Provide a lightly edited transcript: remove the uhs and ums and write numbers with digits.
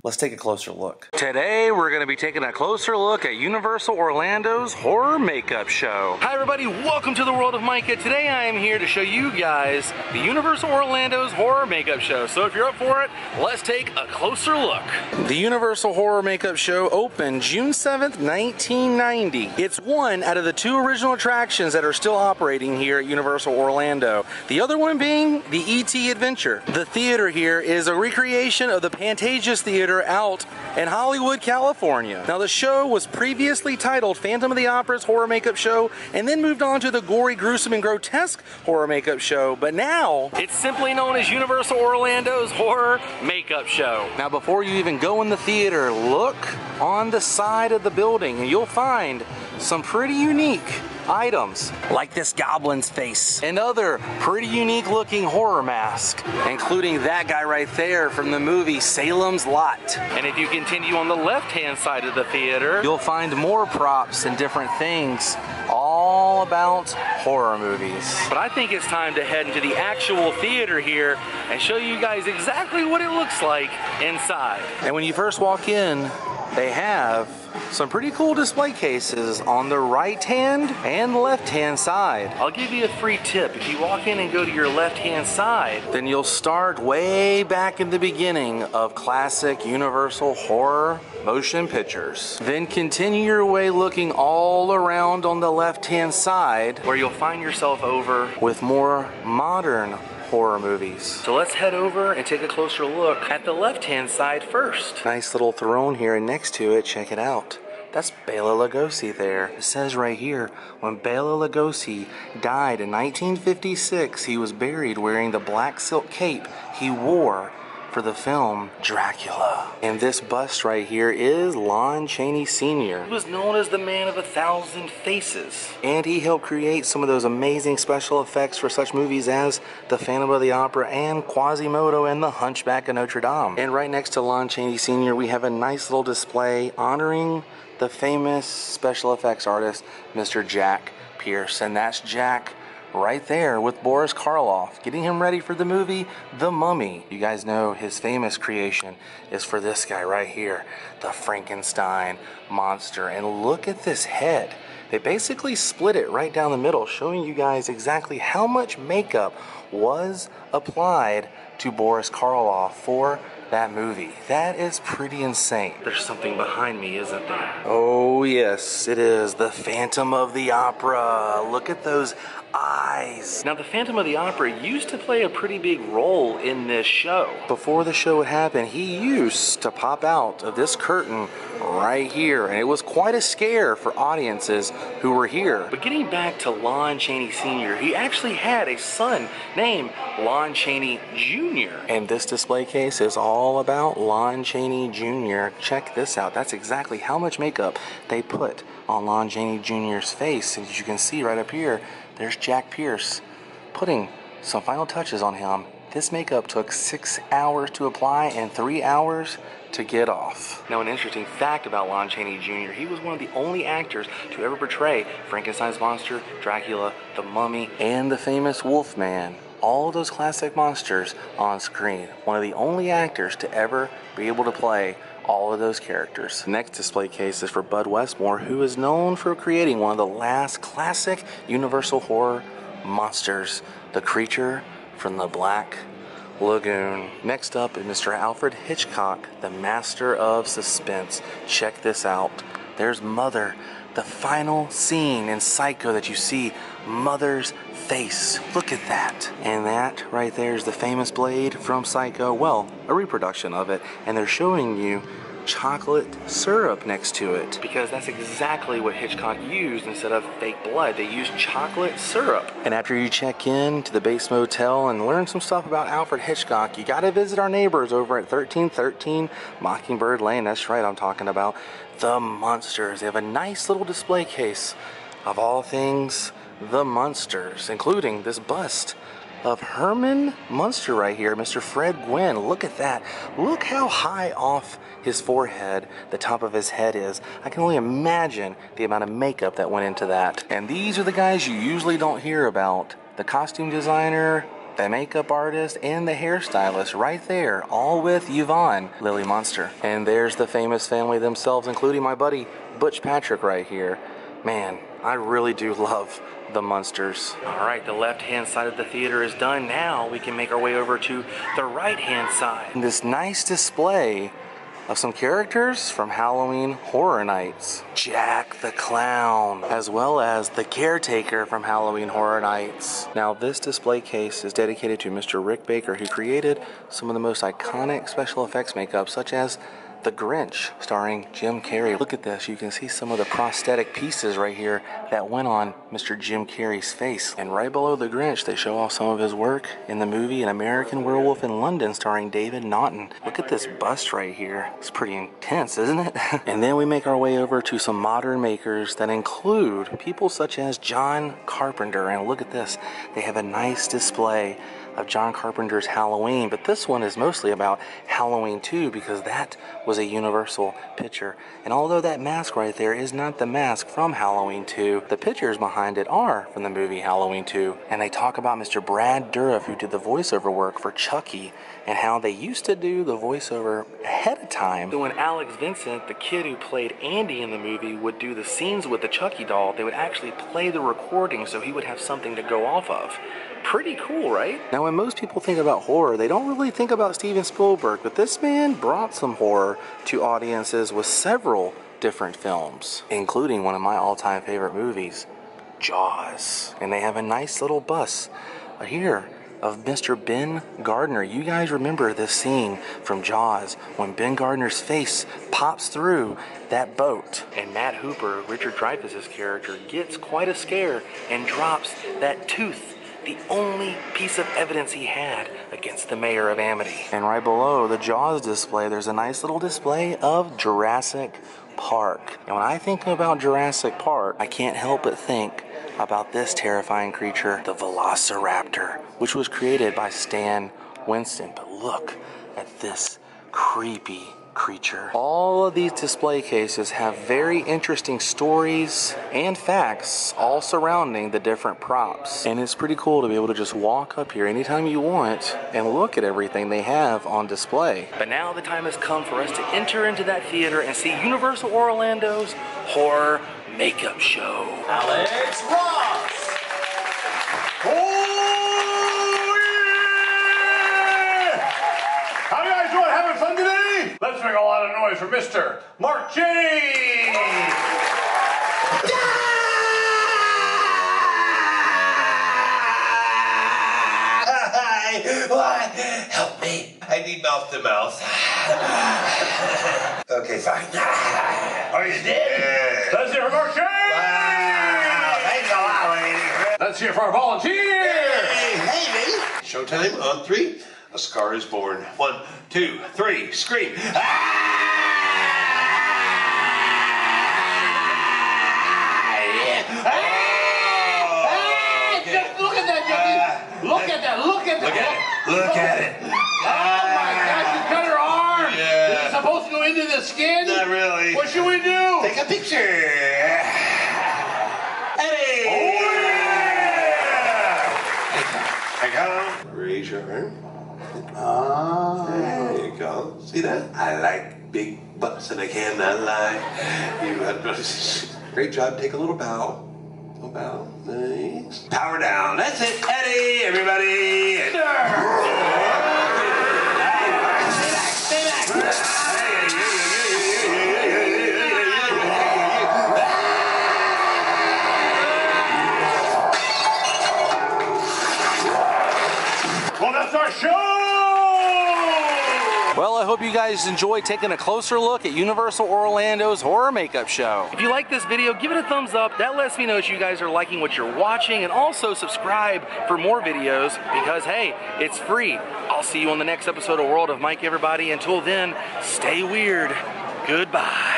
let's take a closer look. Today, we're gonna be taking a closer look at Universal Orlando's horror makeup show. Hi everybody, welcome to the world of Micah. Today I am here to show you guys the Universal Orlando's horror makeup show. So if you're up for it, let's take a closer look. The Universal Horror Makeup Show opened June 7th, 1990. It's one out of the 2 original attractions that are still operating here at Universal Orlando. The other one being the E.T. Adventure. The theater here is a recreation of the Pantages Theater out in Hollywood, California. Now the show was previously titled Phantom of the Opera's Horror Makeup Show and then moved on to the Gory, Gruesome, and Grotesque Horror Makeup Show, but now it's simply known as Universal Orlando's Horror Makeup Show. Now before you even go in the theater, look on the side of the building and you'll find some pretty unique items like this goblin's face and other pretty unique looking horror mask, including that guy right there from the movie Salem's Lot. And if you continue on the left hand side of the theater, you'll find more props and different things all about horror movies. But I think it's time to head into the actual theater here and show you guys exactly what it looks like inside. And when you first walk in, they have some pretty cool display cases on the right hand and left hand side. I'll give you a free tip. If you walk in and go to your left hand side, then you'll start way back in the beginning of classic Universal horror motion pictures. Then continue your way looking all around on the left hand side where you'll find yourself over with more modern horror movies. So let's head over and take a closer look at the left-hand side first. Nice little throne here, and next to it, check it out. That's Bela Lugosi there. It says right here, when Bela Lugosi died in 1956, he was buried wearing the black silk cape he wore for the film Dracula. And this bust right here is Lon Chaney Sr. He was known as the man of 1,000 faces. And he helped create some of those amazing special effects for such movies as The Phantom of the Opera and Quasimodo and The Hunchback of Notre Dame. And right next to Lon Chaney Sr., we have a nice little display honoring the famous special effects artist, Mr. Jack Pierce. And that's Jack right there with Boris Karloff, getting him ready for the movie The Mummy. You guys know his famous creation is for this guy right here, the Frankenstein monster. And look at this head. They basically split it right down the middle, showing you guys exactly how much makeup was applied to Boris Karloff for that movie. That is pretty insane. There's something behind me, isn't there? Oh yes, it is the Phantom of the Opera. Look at those eyes. Now the Phantom of the Opera used to play a pretty big role in this show. Before the show would happen, he used to pop out of this curtain right here, and it was quite a scare for audiences who were here. But getting back to Lon Chaney Sr., he actually had a son named Lon Chaney Jr. And this display case is all about Lon Chaney Jr. Check this out. That's exactly how much makeup they put on Lon Chaney Jr.'s face. And as you can see right up here, there's Jack Pierce putting some final touches on him. This makeup took 6 hours to apply and 3 hours to get off. Now, an interesting fact about Lon Chaney Jr., he was one of the only actors to ever portray Frankenstein's monster, Dracula, the Mummy, and the famous Wolfman. All those classic monsters on screen. One of the only actors to ever be able to play all of those characters. The next display case is for Bud Westmore, who is known for creating one of the last classic Universal horror monsters, the creature from the Black Lagoon. Next up is Mr. Alfred Hitchcock, the master of suspense. Check this out. There's Mother, the final scene in Psycho that you see Mother's face. Look at that. And that right there is the famous blade from Psycho. Well, a reproduction of it. And they're showing you chocolate syrup next to it, because that's exactly what Hitchcock used instead of fake blood. They used chocolate syrup. And after you check in to the base motel and learn some stuff about Alfred Hitchcock, you gotta visit our neighbors over at 1313 Mockingbird Lane. That's right, I'm talking about the Munsters. They have a nice little display case of all things the Munsters, including this bust of Herman Munster right here, Mr. Fred Gwynn. Look at that. Look how high off his forehead the top of his head is. I can only imagine the amount of makeup that went into that. And these are the guys you usually don't hear about. The costume designer the makeup artist, and the hairstylist right there, all with Yvonne, Lily Munster. And there's the famous family themselves, including my buddy Butch Patrick right here. Man, I really do love the Munsters. All right, the left-hand side of the theater is done. Now we can make our way over to the right-hand side. And this nice display of some characters from Halloween Horror Nights. Jack the Clown, as well as the caretaker from Halloween Horror Nights. Now this display case is dedicated to Mr. Rick Baker, who created some of the most iconic special effects makeup, such as The Grinch, starring Jim Carrey. Look at this, you can see some of the prosthetic pieces right here that went on Mr. Jim Carrey's face. And right below The Grinch, they show off some of his work in the movie An American Werewolf in London, starring David Naughton. Look at this bust right here. It's pretty intense, isn't it? And then we make our way over to some modern makers that include people such as John Carpenter. And look at this, they have a nice display of John Carpenter's Halloween, but this one is mostly about Halloween 2 because that was a Universal picture. And although that mask right there is not the mask from Halloween 2, the pictures behind it are from the movie Halloween 2. And they talk about Mr. Brad Dourif, who did the voiceover work for Chucky, and how they used to do the voiceover ahead of time. So when Alex Vincent, the kid who played Andy in the movie, would do the scenes with the Chucky doll, they would actually play the recording so he would have something to go off of. Pretty cool, right? Now, when most people think about horror, they don't really think about Steven Spielberg, but this man brought some horror to audiences with several different films, including one of my all-time favorite movies, Jaws. And they have a nice little bust here of Mr. Ben Gardner. You guys remember this scene from Jaws when Ben Gardner's face pops through that boat. And Matt Hooper, Richard Dreyfuss's character, gets quite a scare and drops that tooth, the only piece of evidence he had against the mayor of Amity. And right below the Jaws display, there's a nice little display of Jurassic Park. And when I think about Jurassic Park, I can't help but think about this terrifying creature, the Velociraptor, which was created by Stan Winston. But look at this creepy creature. All of these display cases have very interesting stories and facts all surrounding the different props. And it's pretty cool to be able to just walk up here anytime you want and look at everything they have on display. But now the time has come for us to enter into that theater and see Universal Orlando's Horror Makeup Show. Alex Ross! Oh, yeah! How you guys doing? Having fun today? Let's make a lot of noise for Mr. Mark James! Hi! What? Help me. I need mouth to mouth. Okay, fine. Are you dead? Yeah. Let's hear for Mark James! Wow, thanks a lot, lady. Let's hear for our volunteer! Hey, lady. Showtime on 3. A scar is born. 1, 2, 3, scream. Just look at that, Jackie! Look at that, look at that! Look at it. Oh my gosh, you cut her arm! Yeah. Is it supposed to go into the skin? Not really. What should we do? Take a picture. Hey! Oh yeah! I go. Raise your arm. There you go. See that? I like big butts and I cannot lie. You have great job. Take a little bow. Little bow. Nice. Power down. That's it. Eddie, everybody. Stay back. Well, that's our show! Well, I hope you guys enjoyed taking a closer look at Universal Orlando's Horror Makeup Show. If you like this video, give it a thumbs up. That lets me know that you guys are liking what you're watching, and also subscribe for more videos because, hey, it's free. I'll see you on the next episode of World of Mike, everybody. Until then, stay weird. Goodbye.